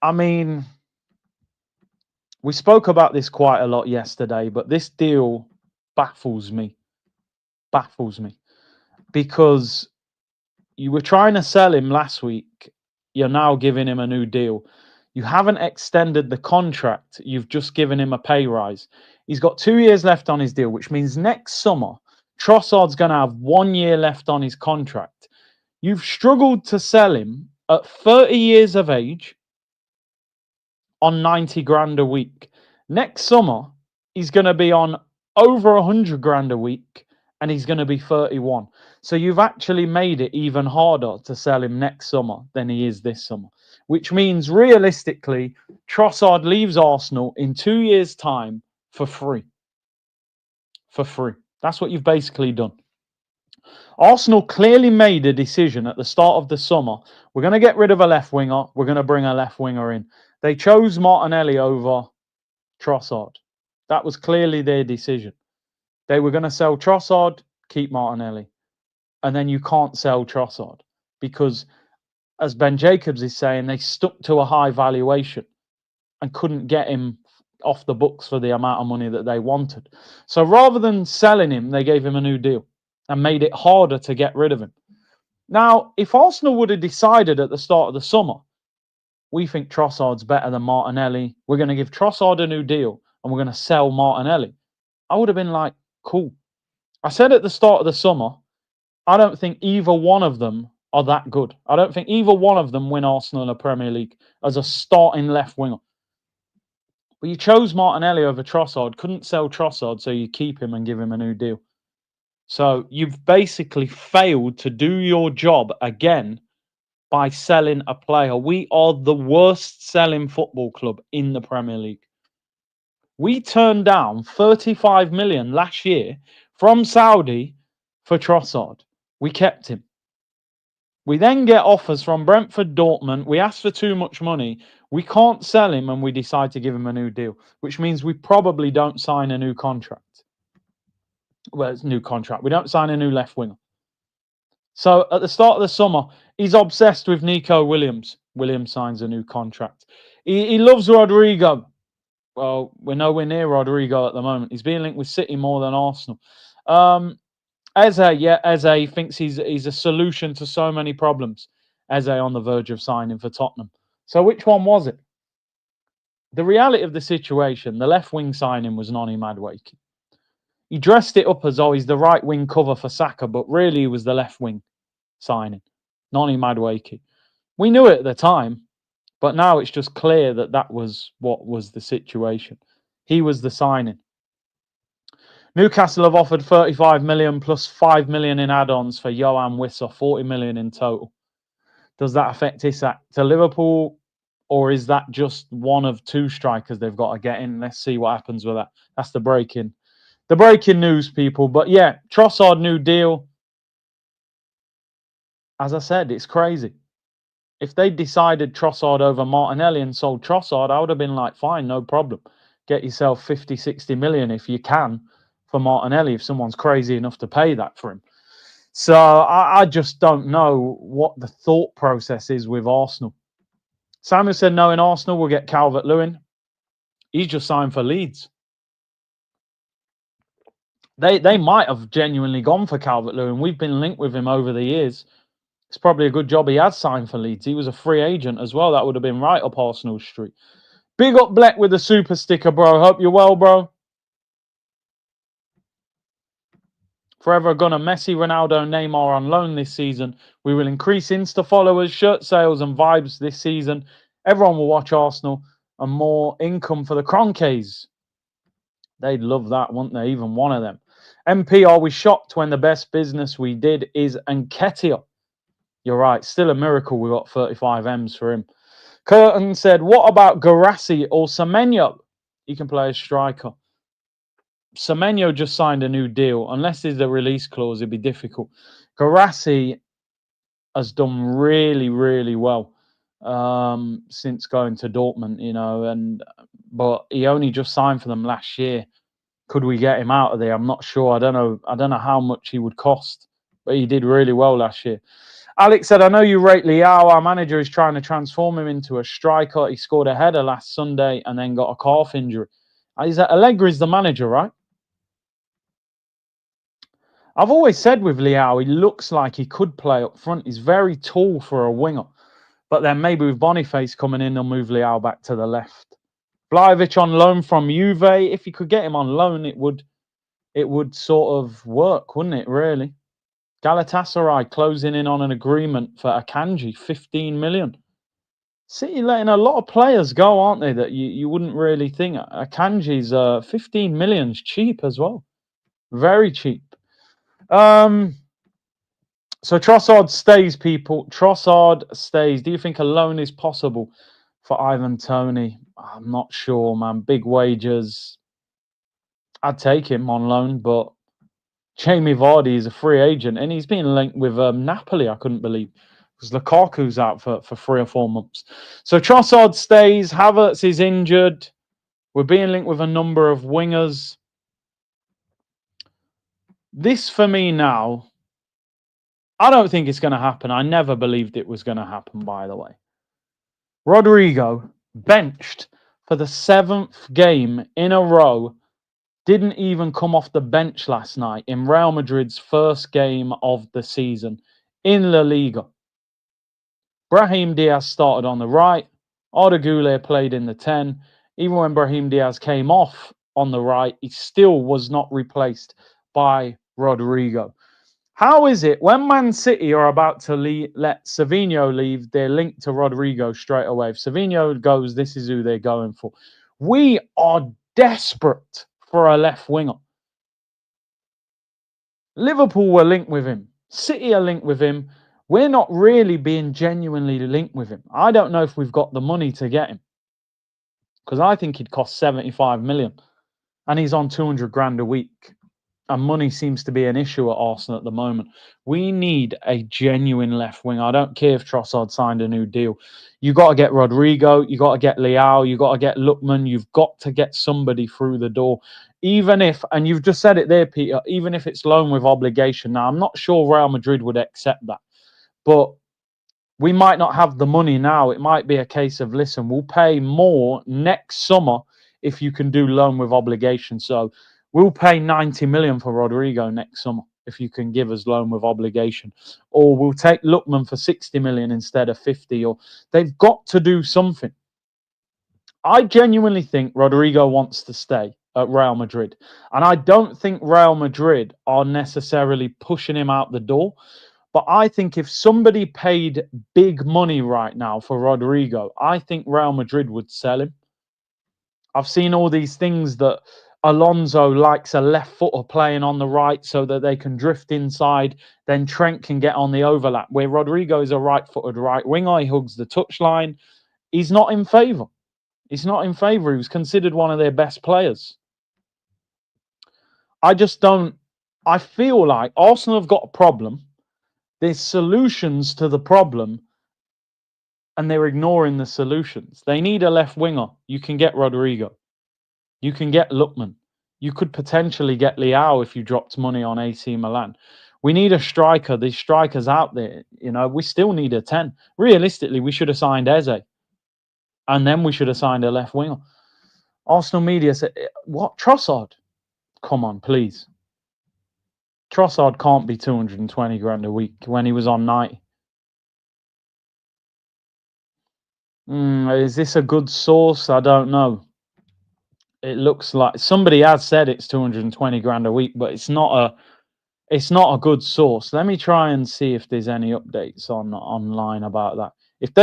I mean, we spoke about this quite a lot yesterday, but this deal baffles me. Baffles me. Because you were trying to sell him last week. You're now giving him a new deal. You haven't extended the contract. You've just given him a pay rise. He's got 2 years left on his deal, which means next summer, Trossard's going to have 1 year left on his contract. You've struggled to sell him at 30 years of age on 90 grand a week. Next summer, he's going to be on over 100 grand a week, and he's going to be 31. So you've actually made it even harder to sell him next summer than he is this summer, which means realistically, Trossard leaves Arsenal in 2 years' time for free. For free. That's what you've basically done. Arsenal clearly made a decision at the start of the summer. We're going to get rid of a left winger. We're going to bring a left winger in. They chose Martinelli over Trossard. That was clearly their decision. They were going to sell Trossard, keep Martinelli. And then you can't sell Trossard because, as Ben Jacobs is saying, they stuck to a high valuation and couldn't get him off the books for the amount of money that they wanted. So rather than selling him, they gave him a new deal and made it harder to get rid of him. Now, if Arsenal would have decided at the start of the summer, we think Trossard's better than Martinelli, we're going to give Trossard a new deal and we're going to sell Martinelli, I would have been like, cool. I said at the start of the summer, I don't think either one of them are that good. I don't think either one of them win Arsenal in the Premier League as a starting left winger. But you chose Martinelli over Trossard, couldn't sell Trossard, so you keep him and give him a new deal. So you've basically failed to do your job again by selling a player. We are the worst selling football club in the Premier League. We turned down 35 million last year from Saudi for Trossard. We kept him. We then get offers from Brentford, Dortmund. We ask for too much money. We can't sell him and we decide to give him a new deal, which means we probably don't sign a new contract. Well, it's a new contract. We don't sign a new left winger. So at the start of the summer, he's obsessed with Nico Williams. Williams signs a new contract. He loves Rodrigo. Well, we're nowhere near Rodrigo at the moment. He's being linked with City more than Arsenal. Eze thinks he's a solution to so many problems. Eze on the verge of signing for Tottenham. So which one was it? The reality of the situation, the left wing signing was Noni Madueke. He dressed it up as though he's the right wing cover for Saka, but really he was the left wing signing, Noni Madueke. We knew it at the time, But now it's just clear that that was what was the situation. He was the signing. Newcastle have offered 35 million plus 5 million in add-ons for Johan Wissa, 40 million in total. Does that affect Isak to Liverpool, or is that just one of two strikers they've got to get in? Let's see what happens with that. That's the breaking news, people. But yeah, Trossard new deal. As I said, it's crazy. If they decided Trossard over Martinelli and sold Trossard, I would have been like, fine, no problem. Get yourself 50, 60 million if you can for Martinelli, if someone's crazy enough to pay that for him. So I just don't know what the thought process is with Arsenal. Samuel said no in Arsenal, we'll get Calvert-Lewin. He's just signed for Leeds. They might have genuinely gone for Calvert-Lewin. We've been linked with him over the years. It's probably a good job he has signed for Leeds. He was a free agent as well. That would have been right up Arsenal Street. Big up Black with the super sticker, bro. Hope you're well, bro. Forever gonna Messi, Ronaldo, Neymar on loan this season. We will increase Insta followers, shirt sales and vibes this season. Everyone will watch Arsenal and more income for the Cronkies. They'd love that, wouldn't they? Even one of them. MP, are we shocked when the best business we did is Nketiah? You're right. Still a miracle we got 35 M's for him. Curtin said, what about Garassi or Semenyo? He can play as striker. Semenyo just signed a new deal. Unless there's a release clause, it'd be difficult. Garassi has done really, really well since going to Dortmund, you know, but he only just signed for them last year. Could we get him out of there? I'm not sure. I don't know how much he would cost, but he did really well last year. Alex said, I know you rate Leao. Our manager is trying to transform him into a striker. He scored a header last Sunday and then got a calf injury. Allegri's the manager, right? I've always said with Leao, he looks like he could play up front. He's very tall for a winger. But then maybe with Boniface coming in, they'll move Leao back to the left. Vlahovic on loan from Juve. If you could get him on loan, it would sort of work, wouldn't it, really? Galatasaray closing in on an agreement for Akanji, 15 million. City letting a lot of players go, aren't they, that you wouldn't really think. Akanji's 15 million's cheap as well. Very cheap. So Trossard stays, people. Trossard stays. Do you think a loan is possible for Ivan Toney? I'm not sure, man. Big wages. I'd take him on loan, but Jamie Vardy is a free agent, and he's been linked with Napoli, I couldn't believe, because Lukaku's out for 3 or 4 months. So Trossard stays. Havertz is injured. We're being linked with a number of wingers. This, for me now, I don't think it's going to happen. I never believed it was going to happen, by the way. Rodrigo, benched for the 7th game in a row, didn't even come off the bench last night in Real Madrid's first game of the season in La Liga. Brahim Diaz started on the right. Arda Güler played in the 10. Even when Brahim Diaz came off on the right, he still was not replaced by Rodrigo. How is it when Man City are about to let Savinho leave, they're linked to Rodrigo straight away? If Savinho goes, this is who they're going for. We are desperate for a left winger. Liverpool were linked with him. City are linked with him. We're not really being genuinely linked with him. I don't know if we've got the money to get him, because I think he'd cost 75 million and he's on 200 grand a week. And money seems to be an issue at Arsenal at the moment. We need a genuine left wing. I don't care if Trossard signed a new deal. You got to get Rodrigo. You got to get Leao. You got to get Lookman. You've got to get somebody through the door. Even if, and you've just said it there, Peter, even if it's loan with obligation. Now, I'm not sure Real Madrid would accept that. But we might not have the money now. It might be a case of, listen, we'll pay more next summer if you can do loan with obligation. So we'll pay 90 million for Rodrigo next summer if you can give us loan with obligation. Or we'll take Lookman for 60 million instead of 50. Or they've got to do something. I genuinely think Rodrigo wants to stay at Real Madrid. And I don't think Real Madrid are necessarily pushing him out the door. But I think if somebody paid big money right now for Rodrigo, I think Real Madrid would sell him. I've seen all these things that Alonso likes a left footer playing on the right so that they can drift inside. Then Trent can get on the overlap. Where Rodrigo is a right-footed right winger, he hugs the touchline. He's not in favour. He's not in favour. He was considered one of their best players. I just don't. I feel like Arsenal have got a problem. There's solutions to the problem, and they're ignoring the solutions. They need a left winger. You can get Rodrigo. You can get Lookman. You could potentially get Leao if you dropped money on AC Milan. We need a striker. There's strikers out there. You know, we still need a 10. Realistically, we should have signed Eze. And then we should have signed a left winger. Arsenal media said, what? Trossard? Come on, please. Trossard can't be 220 grand a week when he was on 90. Is this a good source? I don't know. It looks like somebody has said it's 220 grand a week, but it's not a good source. Let me try and see if there's any updates online about that. If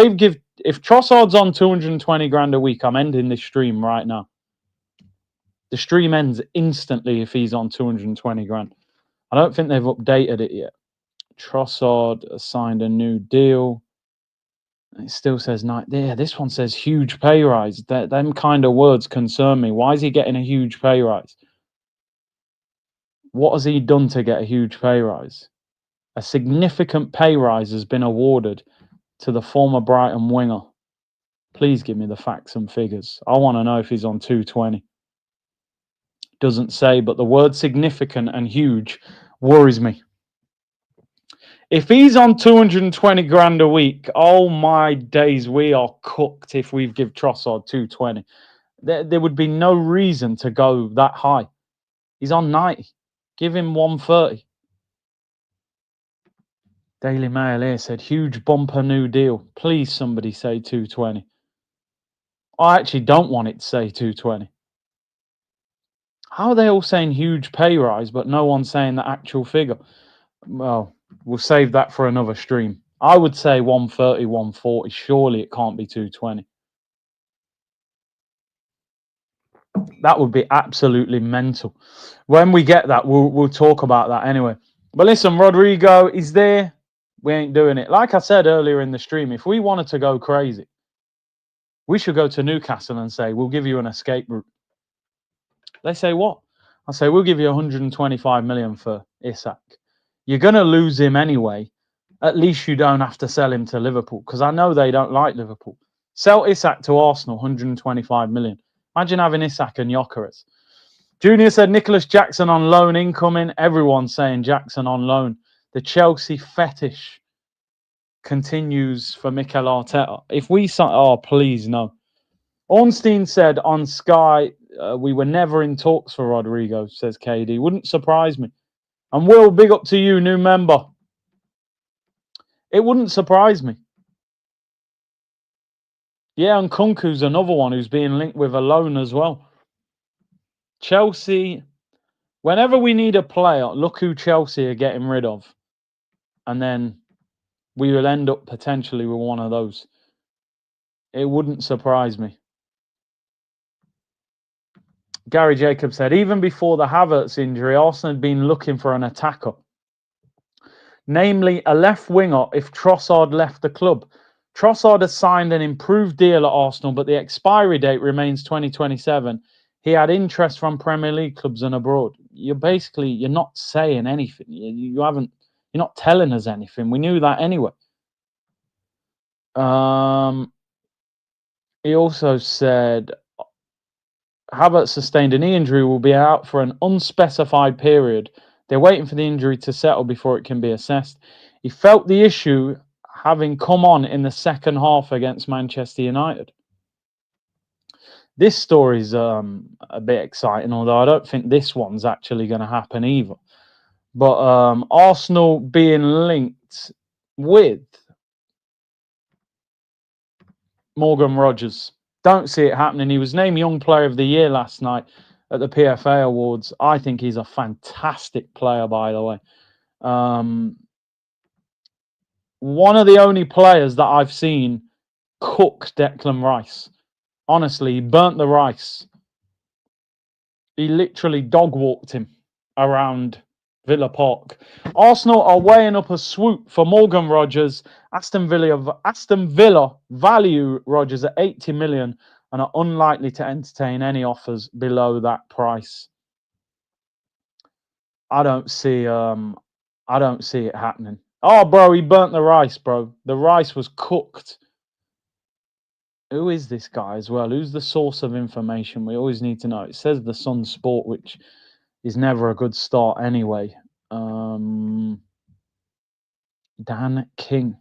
Trossard's on 220 grand a week, I'm ending this stream right now. The stream ends instantly if he's on 220 grand. I don't think they've updated it yet. Trossard signed a new deal. It still says night. Yeah, this one says huge pay rise. Them kind of words concern me. Why is he getting a huge pay rise? What has he done to get a huge pay rise? A significant pay rise has been awarded to the former Brighton winger. Please give me the facts and figures. I want to know if he's on 220. Doesn't say, but the word significant and huge worries me. If he's on 220 grand a week, oh my days, we are cooked if we give Trossard 220. There would be no reason to go that high. He's on 90. Give him 130. Daily Mail here said, huge bumper new deal. Please somebody say 220. I actually don't want it to say 220. How are they all saying huge pay rise, but no one's saying the actual figure? Well, we'll save that for another stream. I would say 130, 140. Surely it can't be 220. That would be absolutely mental. When we get that, we'll talk about that anyway. But listen, Rodrigo is there. We ain't doing it. Like I said earlier in the stream, if we wanted to go crazy, we should go to Newcastle and say, we'll give you an escape route. They say, what? I say, we'll give you 125 million for Isak. You're going to lose him anyway. At least you don't have to sell him to Liverpool, because I know they don't like Liverpool. Sell Isak to Arsenal, 125 million. Imagine having Isak and Gyökeres. Junior said Nicholas Jackson on loan incoming. Everyone's saying Jackson on loan. The Chelsea fetish continues for Mikel Arteta. If we sign, oh, please, no. Ornstein said on Sky, we were never in talks for Rodrigo, says KD. Wouldn't surprise me. And Will, big up to you, new member. It wouldn't surprise me. Yeah, and Kunku's another one who's being linked with a loan as well. Chelsea, whenever we need a player, look who Chelsea are getting rid of. And then we will end up potentially with one of those. It wouldn't surprise me. Gary Jacobs said, even before the Havertz injury, Arsenal had been looking for an attacker. Namely, a left winger if Trossard left the club. Trossard has signed an improved deal at Arsenal, but the expiry date remains 2027. He had interest from Premier League clubs and abroad. You're not saying anything. You're not telling us anything. We knew that anyway. He also said, Havertz sustained a knee injury, will be out for an unspecified period. They're waiting for the injury to settle before it can be assessed. He felt the issue having come on in the second half against Manchester United. This story's a bit exciting, although I don't think this one's actually going to happen either. But Arsenal being linked with Morgan Rogers. Don't see it happening. He was named Young Player of the Year last night at the PFA Awards. I think he's a fantastic player, by the way. one of the only players that I've seen cook Declan Rice. Honestly, he burnt the rice. He literally dog walked him around Villa Park. Arsenal are weighing up a swoop for Morgan Rogers. Aston Villa value Rogers at 80 million and are unlikely to entertain any offers below that price. I don't see it happening. Oh, bro, he burnt the rice, bro. The rice was cooked. Who is this guy as well? Who's the source of information? We always need to know. It says the Sun Sport, which is never a good start anyway. Dan King.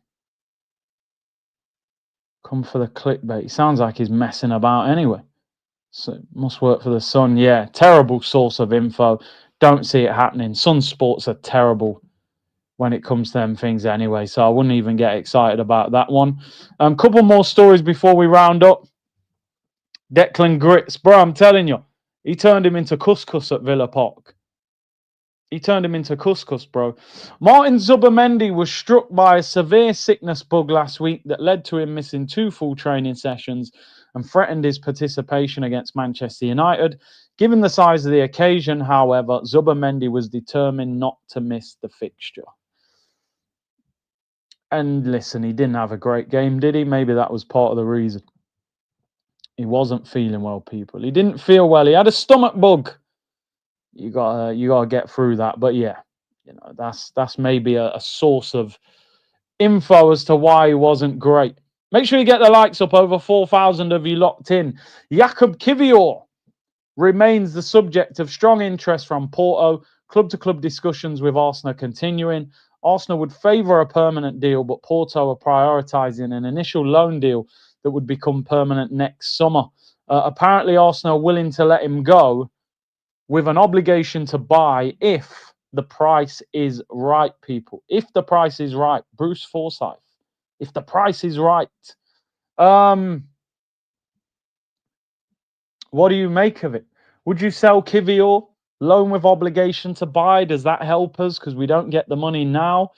Come for the clickbait. He sounds like he's messing about anyway. So it must work for the Sun. Yeah, terrible source of info. Don't see it happening. Sun Sports are terrible when it comes to them things anyway. So I wouldn't even get excited about that one. Couple more stories before we round up. Declan Grits. Bro, I'm telling you, he turned him into couscous at Villa Park. He turned him into couscous, bro. Martin Zubimendi was struck by a severe sickness bug last week that led to him missing 2 full training sessions and threatened his participation against Manchester United. Given the size of the occasion, however, Zubimendi was determined not to miss the fixture. And listen, he didn't have a great game, did he? Maybe that was part of the reason. He wasn't feeling well, people. He didn't feel well. He had a stomach bug. You gotta get through that. But yeah, you know, that's maybe a source of info as to why he wasn't great. Make sure you get the likes up. Over 4,000 of you locked in. Jakub Kiwior remains the subject of strong interest from Porto. Club-to-club discussions with Arsenal continuing. Arsenal would favour a permanent deal, but Porto are prioritising an initial loan deal that would become permanent next summer. Apparently, Arsenal are willing to let him go with an obligation to buy if the price is right, people. If the price is right. Bruce Forsyth. If the price is right. What do you make of it? Would you sell Kiwior? Loan with obligation to buy? Does that help us because we don't get the money now?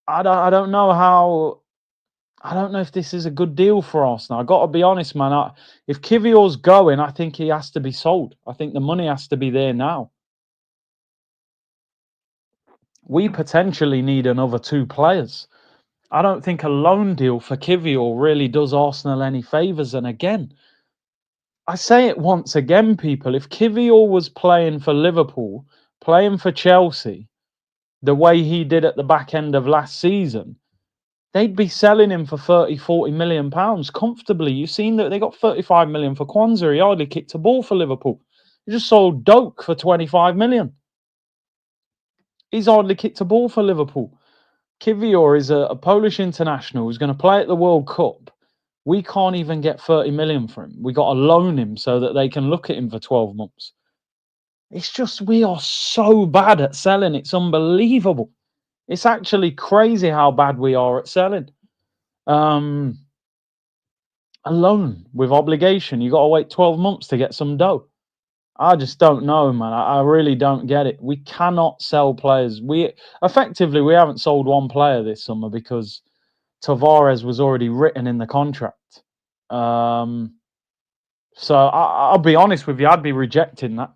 I don't know how. I don't know if this is a good deal for Arsenal. I got to be honest, man. If Kiwior's going, I think he has to be sold. I think the money has to be there now. We potentially need another 2 players. I don't think a loan deal for Kiwior really does Arsenal any favours. And again, I say it once again, people. If Kiwior was playing for Liverpool, playing for Chelsea, the way he did at the back end of last season, they'd be selling him for 30, 40 million pounds comfortably. You've seen that they got 35 million for Kwanzaa. He hardly kicked a ball for Liverpool. He just sold Doak for 25 million. He's hardly kicked a ball for Liverpool. Kiwior is a Polish international who's going to play at the World Cup. We can't even get 30 million for him. We got to loan him so that they can look at him for 12 months. It's just we are so bad at selling. It's unbelievable. It's actually crazy how bad we are at selling. A loan with obligation. You got to wait 12 months to get some dough. I just don't know, man. I really don't get it. We cannot sell players. We haven't sold 1 player this summer because Tavares was already written in the contract. So I'll be honest with you. I'd be rejecting that.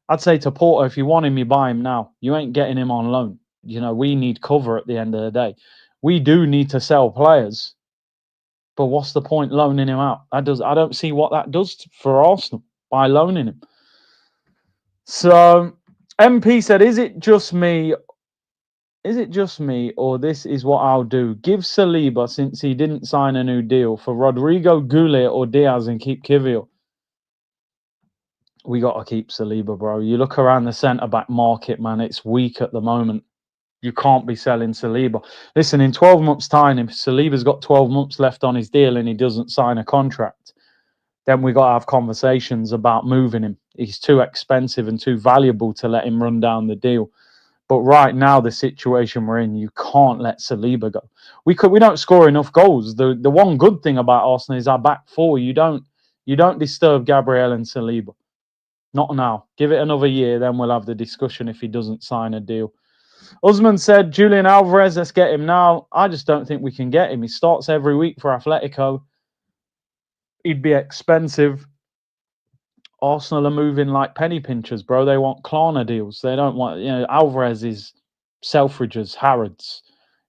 I'd say to Porto, if you want him, you buy him now. You ain't getting him on loan. You know, we need cover at the end of the day. We do need to sell players. But what's the point loaning him out? I don't see what that does for Arsenal by loaning him. So MP said, is it just me, or this is what I'll do? Give Saliba, since he didn't sign a new deal, for Rodrigo, Goulet, or Diaz and keep Kiwior. We got to keep Saliba, bro. You look around the centre-back market, man, it's weak at the moment. You can't be selling Saliba. Listen, in 12 months' time, if Saliba's got 12 months left on his deal and he doesn't sign a contract, then we got to have conversations about moving him. He's too expensive and too valuable to let him run down the deal. But right now, the situation we're in, you can't let Saliba go. We don't score enough goals. The one good thing about Arsenal is our back 4. You don't disturb Gabriel and Saliba. Not now. Give it another year, then we'll have the discussion if he doesn't sign a deal. Usman said, Julian Alvarez, let's get him now. I just don't think we can get him. He starts every week for Atletico. He'd be expensive. Arsenal are moving like penny pinchers, bro. They want Klarna deals. They don't want, Alvarez is Selfridges, Harrods.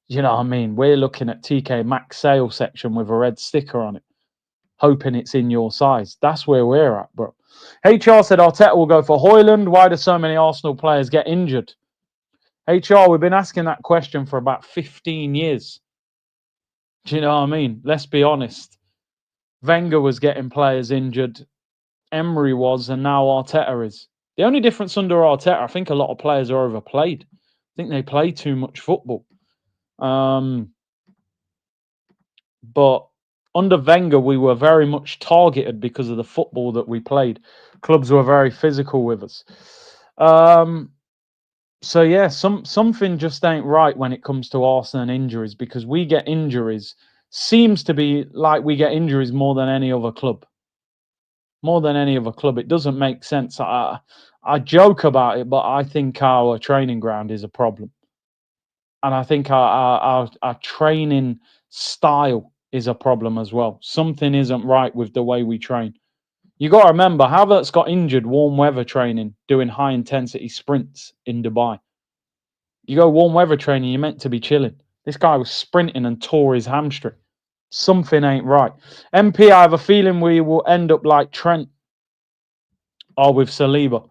You know what I mean? We're looking at TK Maxx sale section with a red sticker on it, hoping it's in your size. That's where we're at, bro. HR said Arteta will go for Højlund. Why do so many Arsenal players get injured? HR, we've been asking that question for about 15 years. Do you know what I mean? Let's be honest. Wenger was getting players injured. Emery was, and now Arteta is. The only difference under Arteta, I think a lot of players are overplayed. I think they play too much football. But under Wenger, we were very much targeted because of the football that we played. Clubs were very physical with us. So yeah, something just ain't right when it comes to Arsenal and injuries, because we get injuries. Seems to be like we get injuries more than any other club. More than any other club. It doesn't make sense. I joke about it, but I think our training ground is a problem. And I think our training style is a problem as well. Something isn't right with the way we train. You got to remember, Havertz got injured warm weather training, doing high intensity sprints in Dubai. You go warm weather training, you're meant to be chilling. This guy was sprinting and tore his hamstring. Something ain't right. MP, I have a feeling we will end up like Trent or with Saliba.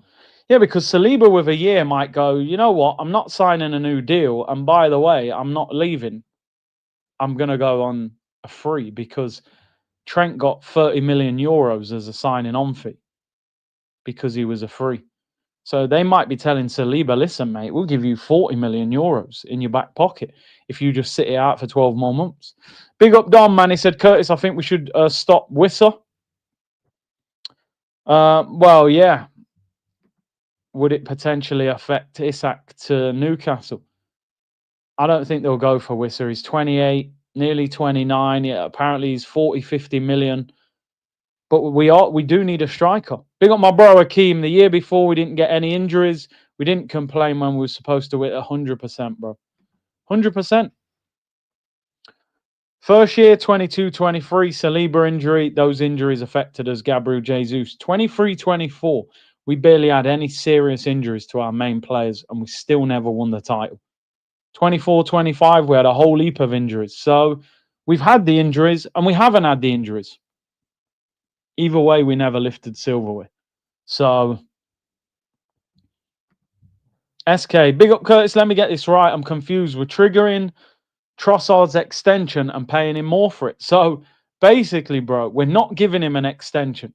Yeah, because Saliba with a year might go, you know what, I'm not signing a new deal. And by the way, I'm not leaving. I'm going to go on a free, because Trent got 30 million euros as a signing on fee because he was a free. So they might be telling Saliba, listen, mate, we'll give you 40 million euros in your back pocket if you just sit it out for 12 more months. Big up Don, man. He said, Curtis, I think we should stop Wissa. Well, yeah. Would it potentially affect Isak to Newcastle? I don't think they'll go for Wissa. He's 28, nearly 29. Yeah, apparently he's 40, 50 million. But we do need a striker. Big up my bro Akeem. The year before, we didn't get any injuries. We didn't complain when we were supposed to hit 100%, bro. 100%. First year, 22-23, Saliba injury. Those injuries affected us. Gabriel Jesus. 23-24, we barely had any serious injuries to our main players, and we still never won the title. 24-25, we had a whole heap of injuries. So we've had the injuries, and we haven't had the injuries. Either way, we never lifted silverware. So, SK, big up Curtis. Let me get this right. I'm confused. We're triggering Trossard's extension and paying him more for it. So, basically, bro, we're not giving him an extension.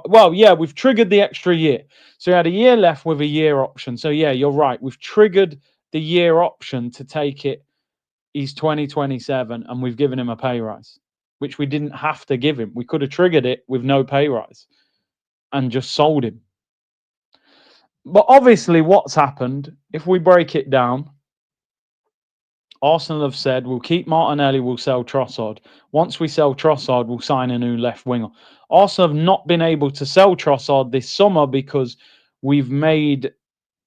Well, yeah, we've triggered the extra year. So, he had a year left with a year option. So, yeah, you're right. We've triggered the year option to take it. He's 2027, and we've given him a pay rise, which we didn't have to give him. We could have triggered it with no pay rise and just sold him. But obviously, what's happened, if we break it down, Arsenal have said, we'll keep Martinelli, we'll sell Trossard. Once we sell Trossard, we'll sign a new left winger. Arsenal have not been able to sell Trossard this summer because we've made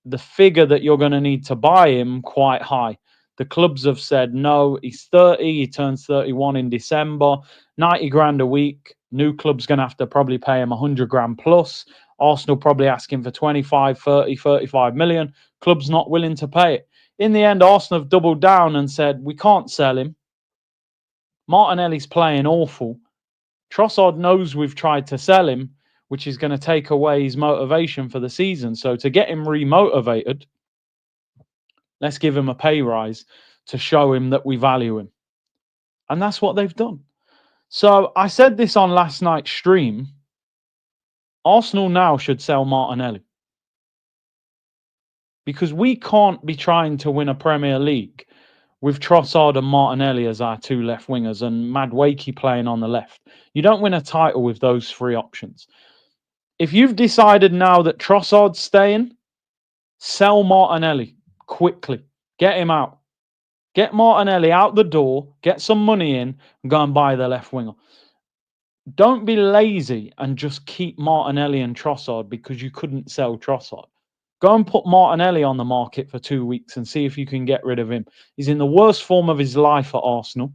the figure that you're going to need to buy him quite high. The clubs have said, no, he's 30, he turns 31 in December, 90 grand a week. New club's going to have to probably pay him 100 grand plus. Arsenal probably asking for 25, 30, 35 million. Club's not willing to pay it. In the end, Arsenal have doubled down and said, we can't sell him. Martinelli's playing awful. Trossard knows we've tried to sell him, which is going to take away his motivation for the season. So to get him remotivated, let's give him a pay rise to show him that we value him. And that's what they've done. So I said this on last night's stream. Arsenal now should sell Martinelli, because we can't be trying to win a Premier League with Trossard and Martinelli as our two left wingers and Madueke playing on the left. You don't win a title with those three options. If you've decided now that Trossard's staying, sell Martinelli quickly. Get him out. Get Martinelli out the door, get some money in, and go and buy the left winger. Don't be lazy and just keep Martinelli and Trossard because you couldn't sell Trossard. Go and put Martinelli on the market for 2 weeks and see if you can get rid of him. He's in the worst form of his life at Arsenal.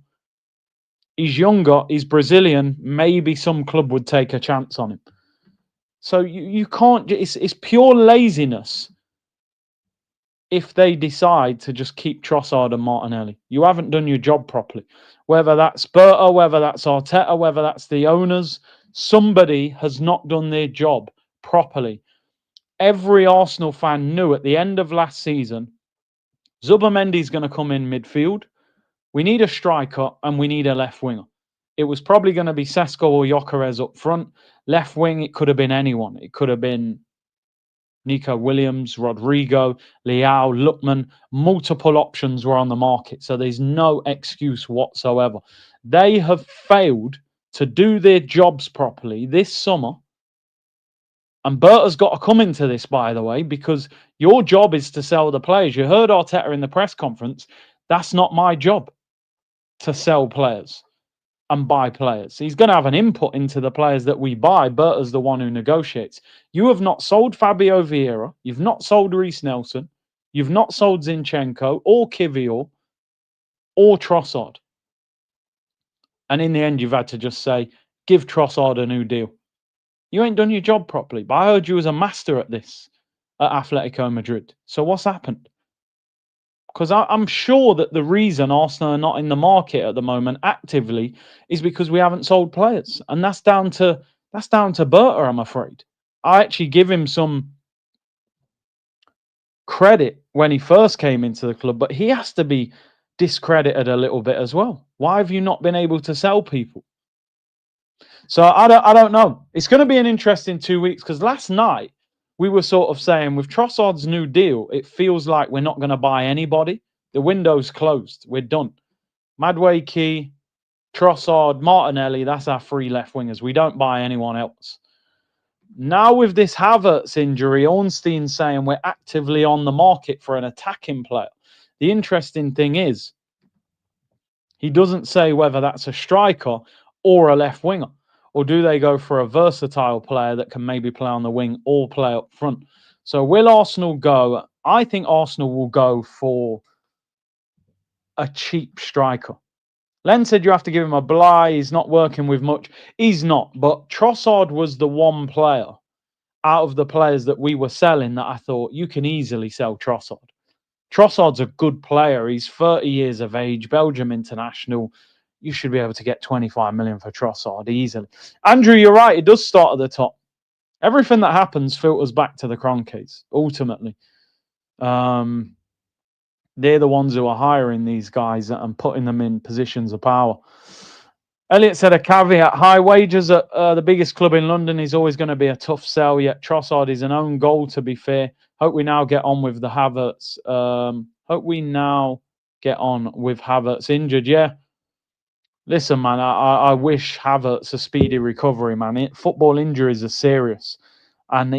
He's younger, he's Brazilian. Maybe some club would take a chance on him. So you can't, it's pure laziness if they decide to just keep Trossard and Martinelli. You haven't done your job properly. Whether that's Berta, whether that's Arteta, whether that's the owners, somebody has not done their job properly. Every Arsenal fan knew at the end of last season, Zubimendi's going to come in midfield. We need a striker and we need a left winger. It was probably going to be Sesko or Gyökeres up front. Left wing, it could have been anyone. It could have been Nico Williams, Rodrigo, Leao, Lookman. Multiple options were on the market, so there's no excuse whatsoever. They have failed to do their jobs properly this summer. And Berta's got to come into this, by the way, because your job is to sell the players. You heard Arteta in the press conference. That's not my job to sell players and buy players. He's going to have an input into the players that we buy. Berta's the one who negotiates. You have not sold Fabio Vieira. You've not sold Reece Nelson. You've not sold Zinchenko or Kivior or Trossard. And in the end, you've had to just say, give Trossard a new deal. You ain't done your job properly. But I heard you was a master at this at Atletico Madrid. So what's happened? Because I'm sure that the reason Arsenal are not in the market at the moment actively is because we haven't sold players. And that's down to Berta, I'm afraid. I actually give him some credit when he first came into the club, but he has to be discredited a little bit as well. Why have you not been able to sell people? So I don't know. It's going to be an interesting 2 weeks because last night we were sort of saying with Trossard's new deal, it feels like we're not going to buy anybody. The window's closed. We're done. Madueke, Trossard, Martinelli, that's our three left wingers. We don't buy anyone else. Now with this Havertz injury, Ornstein's saying we're actively on the market for an attacking player. The interesting thing is he doesn't say whether that's a striker or a left winger. Or do they go for a versatile player that can maybe play on the wing or play up front? So will Arsenal go? I think Arsenal will go for a cheap striker. Len said you have to give him a blah. He's not working with much. He's not. But Trossard was the one player out of the players that we were selling that I thought you can easily sell Trossard. Trossard's a good player. He's 30 years of age, Belgium international. You should be able to get 25 million for Trossard easily. Andrew, you're right. It does start at the top. Everything that happens filters back to the Kroenkes, ultimately. They're the ones who are hiring these guys and putting them in positions of power. Elliot said a caveat. High wages at the biggest club in London is always going to be a tough sell, yet Trossard is an own goal, to be fair. Hope we now get on with the Havertz. Injured, yeah. Listen, man, I wish Havertz a speedy recovery, man. Football injuries are serious. And,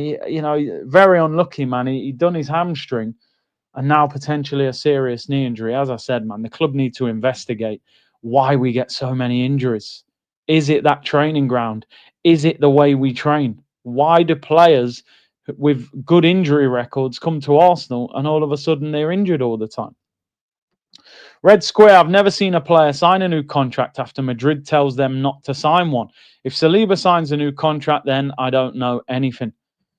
very unlucky, man. He done his hamstring and now potentially a serious knee injury. As I said, man, the club need to investigate why we get so many injuries. Is it that training ground? Is it the way we train? Why do players with good injury records come to Arsenal and all of a sudden they're injured all the time? Red Square, I've never seen a player sign a new contract after Madrid tells them not to sign one. If Saliba signs a new contract, then I don't know anything.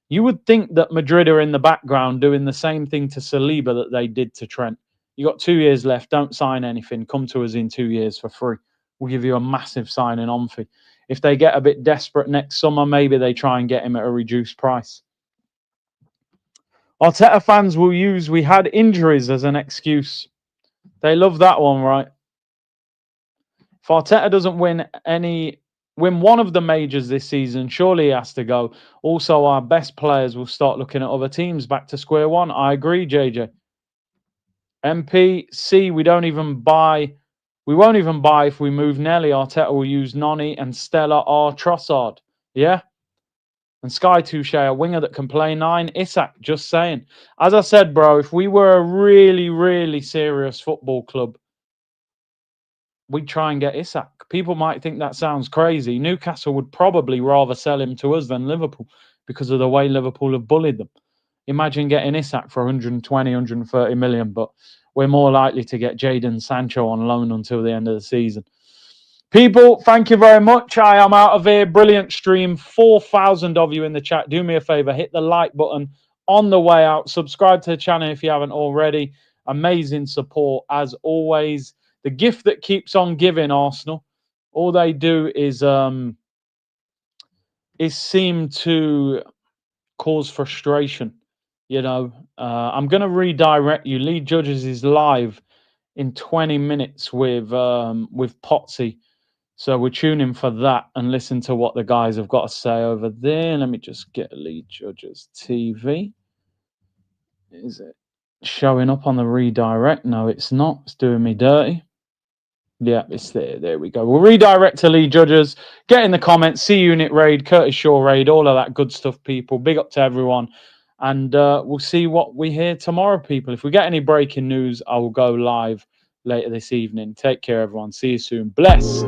You would think that Madrid are in the background doing the same thing to Saliba that they did to Trent. You got 2 years left. Don't sign anything. Come to us in 2 years for free. We'll give you a massive signing on fee. If they get a bit desperate next summer, maybe they try and get him at a reduced price. Arteta fans will use we had injuries as an excuse. They love that one, right? If Arteta doesn't win one of the majors this season, surely he has to go. Also, our best players will start looking at other teams back to square one. I agree, JJ. MPC, we won't even buy if we move Nelly. Arteta will use Noni and Stella or Trossard. Yeah? And Sky Touche, a winger that can play 9. Isak, just saying. As I said, bro, if we were a really, really serious football club, we'd try and get Isak. People might think that sounds crazy. Newcastle would probably rather sell him to us than Liverpool because of the way Liverpool have bullied them. Imagine getting Isak for 120, 130 million, but we're more likely to get Jadon Sancho on loan until the end of the season. People, thank you very much. I am out of here. Brilliant stream. 4,000 of you in the chat. Do me a favor, hit the like button on the way out. Subscribe to the channel if you haven't already. Amazing support as always. The gift that keeps on giving, Arsenal. All they do is seem to cause frustration. You know, I'm going to redirect you. Lee Judges is live in 20 minutes with Potsy. So we're tuning for that and listen to what the guys have got to say over there. Let me just get Lee Judges TV. Is it showing up on the redirect? No, it's not. It's doing me dirty. Yeah, it's there. There we go. We'll redirect to Lee Judges. Get in the comments. C Unit Raid, Curtis Shaw Raid, all of that good stuff, people. Big up to everyone. And we'll see what we hear tomorrow, people. If we get any breaking news, I will go live later this evening. Take care, everyone. See you soon. Bless.